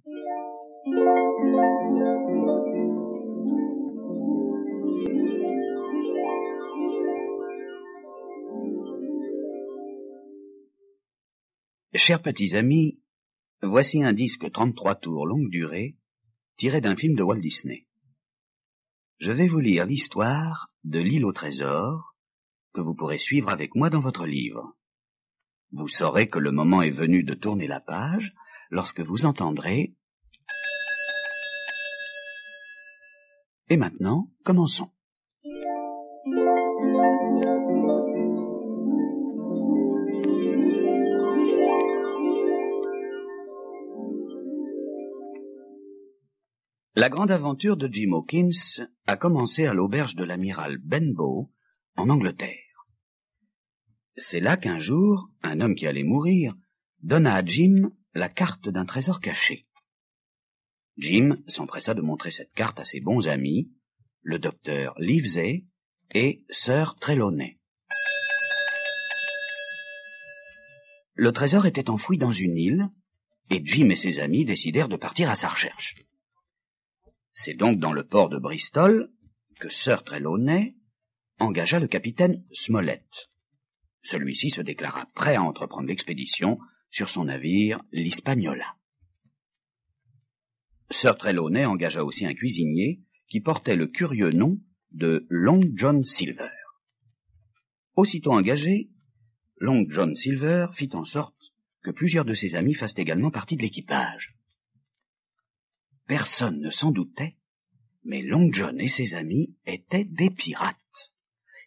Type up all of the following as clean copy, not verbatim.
Chers petits amis, voici un disque 33 tours longue durée, tiré d'un film de Walt Disney. Je vais vous lire l'histoire de l'île au trésor, que vous pourrez suivre avec moi dans votre livre. Vous saurez que le moment est venu de tourner la page lorsque vous entendrez... Et maintenant, commençons. La grande aventure de Jim Hawkins a commencé à l'auberge de l'amiral Benbow, en Angleterre. C'est là qu'un jour, un homme qui allait mourir donna à Jim la carte d'un trésor caché. Jim s'empressa de montrer cette carte à ses bons amis, le docteur Livesey et Sir Trelawney. Le trésor était enfoui dans une île, et Jim et ses amis décidèrent de partir à sa recherche. C'est donc dans le port de Bristol que Sir Trelawney engagea le capitaine Smollett. Celui-ci se déclara prêt à entreprendre l'expédition sur son navire, l'Hispaniola. Sir Trelawney engagea aussi un cuisinier qui portait le curieux nom de Long John Silver. Aussitôt engagé, Long John Silver fit en sorte que plusieurs de ses amis fassent également partie de l'équipage. Personne ne s'en doutait, mais Long John et ses amis étaient des pirates.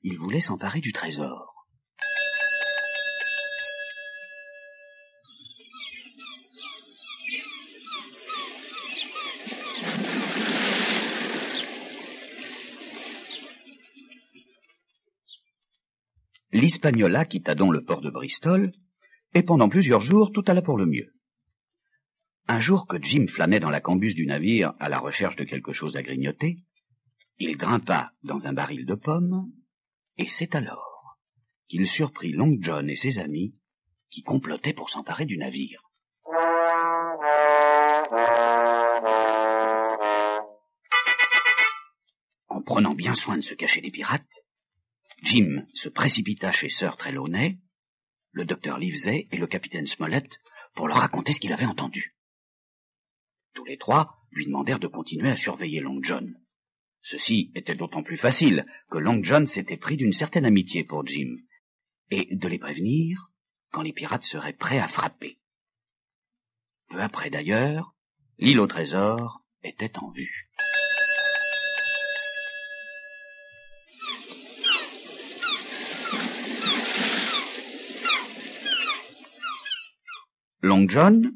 Ils voulaient s'emparer du trésor. L'Hispaniola quitta donc le port de Bristol, et pendant plusieurs jours tout alla pour le mieux. Un jour que Jim flânait dans la cambuse du navire à la recherche de quelque chose à grignoter, il grimpa dans un baril de pommes, et c'est alors qu'il surprit Long John et ses amis qui complotaient pour s'emparer du navire. En prenant bien soin de se cacher des pirates, Jim se précipita chez Sir Trelawney, le docteur Livesey et le capitaine Smollett pour leur raconter ce qu'il avait entendu. Tous les trois lui demandèrent de continuer à surveiller Long John. Ceci était d'autant plus facile que Long John s'était pris d'une certaine amitié pour Jim, et de les prévenir quand les pirates seraient prêts à frapper. Peu après d'ailleurs, l'île au trésor était en vue. Long John,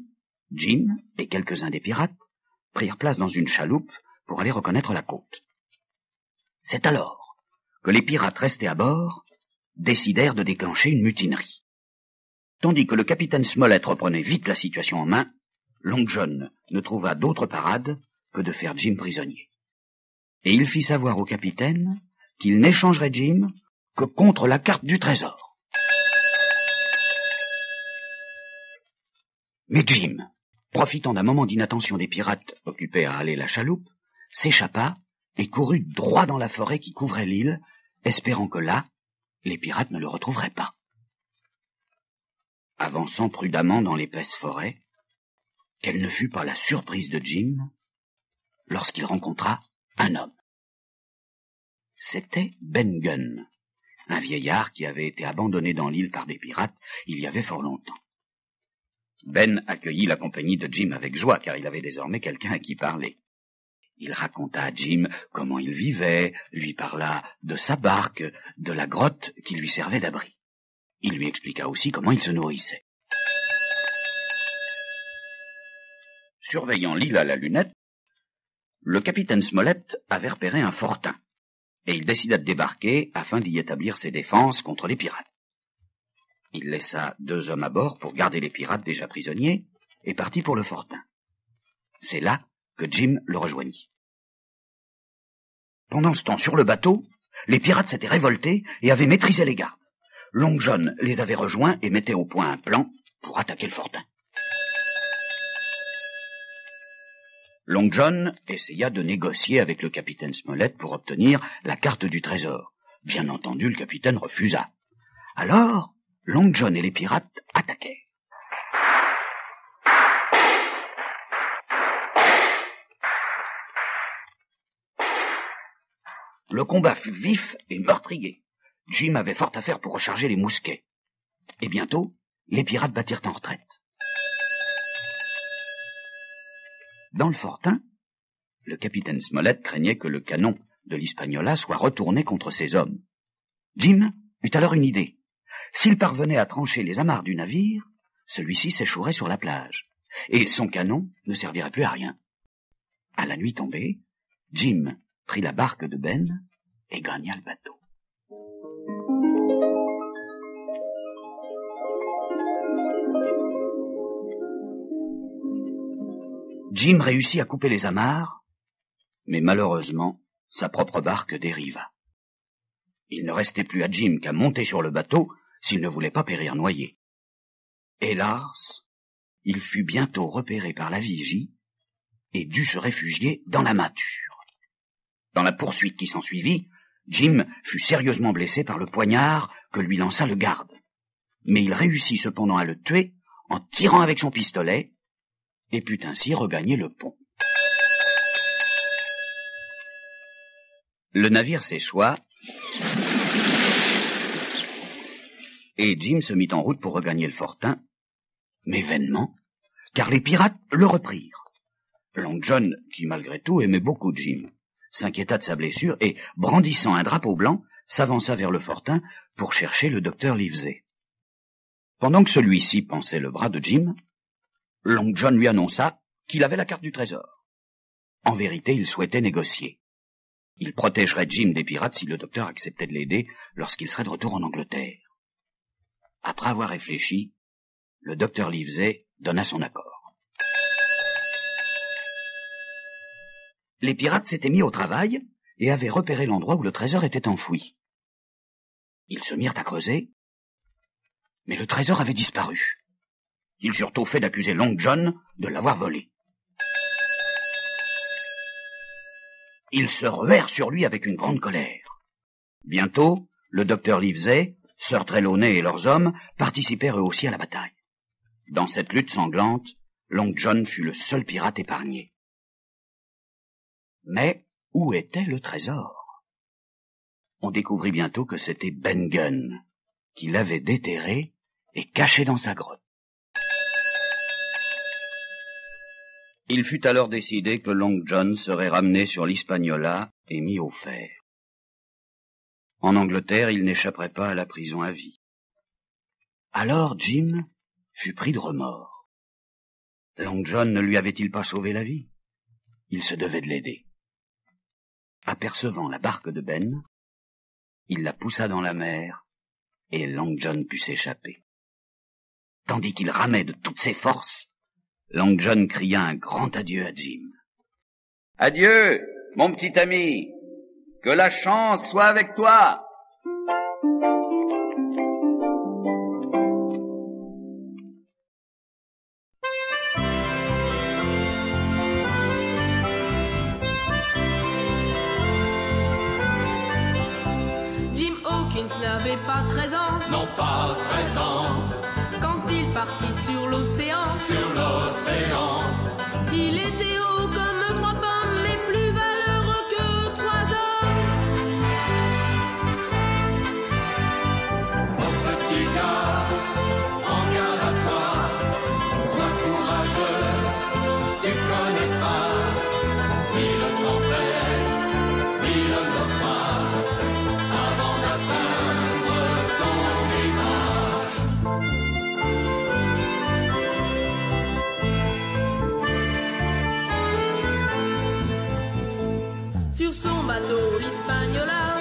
Jim et quelques-uns des pirates prirent place dans une chaloupe pour aller reconnaître la côte. C'est alors que les pirates restés à bord décidèrent de déclencher une mutinerie. Tandis que le capitaine Smollett reprenait vite la situation en main, Long John ne trouva d'autre parade que de faire Jim prisonnier. Et il fit savoir au capitaine qu'il n'échangerait Jim que contre la carte du trésor. Mais Jim, profitant d'un moment d'inattention des pirates occupés à hâler la chaloupe, s'échappa et courut droit dans la forêt qui couvrait l'île, espérant que là, les pirates ne le retrouveraient pas. Avançant prudemment dans l'épaisse forêt, quelle ne fut pas la surprise de Jim lorsqu'il rencontra un homme. C'était Ben Gunn, un vieillard qui avait été abandonné dans l'île par des pirates il y avait fort longtemps. Ben accueillit la compagnie de Jim avec joie, car il avait désormais quelqu'un à qui parler. Il raconta à Jim comment il vivait, lui parla de sa barque, de la grotte qui lui servait d'abri. Il lui expliqua aussi comment il se nourrissait. Surveillant l'île à la lunette, le capitaine Smollett avait repéré un fortin, et il décida de débarquer afin d'y établir ses défenses contre les pirates. Il laissa 2 hommes à bord pour garder les pirates déjà prisonniers et partit pour le fortin. C'est là que Jim le rejoignit. Pendant ce temps, sur le bateau, les pirates s'étaient révoltés et avaient maîtrisé les gardes. Long John les avait rejoints et mettait au point un plan pour attaquer le fortin. Long John essaya de négocier avec le capitaine Smollett pour obtenir la carte du trésor. Bien entendu, le capitaine refusa. Alors, Long John et les pirates attaquèrent. Le combat fut vif et meurtrier. Jim avait fort à faire pour recharger les mousquets. Et bientôt, les pirates battirent en retraite. Dans le fortin, le capitaine Smollett craignait que le canon de l'Hispaniola soit retourné contre ses hommes. Jim eut alors une idée. S'il parvenait à trancher les amarres du navire, celui-ci s'échouerait sur la plage, et son canon ne servirait plus à rien. À la nuit tombée, Jim prit la barque de Ben et gagna le bateau. Jim réussit à couper les amarres, mais malheureusement, sa propre barque dériva. Il ne restait plus à Jim qu'à monter sur le bateau s'il ne voulait pas périr noyé. Hélas, il fut bientôt repéré par la vigie et dut se réfugier dans la mâture. Dans la poursuite qui s'ensuivit, Jim fut sérieusement blessé par le poignard que lui lança le garde. Mais il réussit cependant à le tuer en tirant avec son pistolet et put ainsi regagner le pont. Le navire s'échoua et Jim se mit en route pour regagner le fortin, mais vainement, car les pirates le reprirent. Long John, qui malgré tout aimait beaucoup Jim, s'inquiéta de sa blessure et, brandissant un drapeau blanc, s'avança vers le fortin pour chercher le docteur Livesey. Pendant que celui-ci pansait le bras de Jim, Long John lui annonça qu'il avait la carte du trésor. En vérité, il souhaitait négocier. Il protégerait Jim des pirates si le docteur acceptait de l'aider lorsqu'il serait de retour en Angleterre. Après avoir réfléchi, le docteur Livesey donna son accord. Les pirates s'étaient mis au travail et avaient repéré l'endroit où le trésor était enfoui. Ils se mirent à creuser, mais le trésor avait disparu. Ils eurent au fait d'accuser Long John de l'avoir volé. Ils se ruèrent sur lui avec une grande colère. Bientôt, le docteur Livesey, Sir Trelawney et leurs hommes participèrent eux aussi à la bataille. Dans cette lutte sanglante, Long John fut le seul pirate épargné. Mais où était le trésor? On découvrit bientôt que c'était Ben Gunn, qui l'avait déterré et caché dans sa grotte. Il fut alors décidé que Long John serait ramené sur l'Hispaniola et mis au fer. En Angleterre, il n'échapperait pas à la prison à vie. Alors Jim fut pris de remords. Long John ne lui avait-il pas sauvé la vie? Il se devait de l'aider. Apercevant la barque de Ben, il la poussa dans la mer et Long John put s'échapper. Tandis qu'il ramait de toutes ses forces, Long John cria un grand adieu à Jim. « Adieu, mon petit ami, que la chance soit avec toi !» Jim Hawkins n'avait pas 13 ans. Non, pas 13 ans. Quand il partit sur l'océan. Sur l'océan. Il était haut comme 3 pommes, mais plus valeureux que 3 hommes. Mon petit gars, prends garde à toi. Sois courageux, tu connaîtras. Ni le tempête, ni le naufrage, avant d'atteindre ton rivage. Sur son bateau, l'Hispaniola,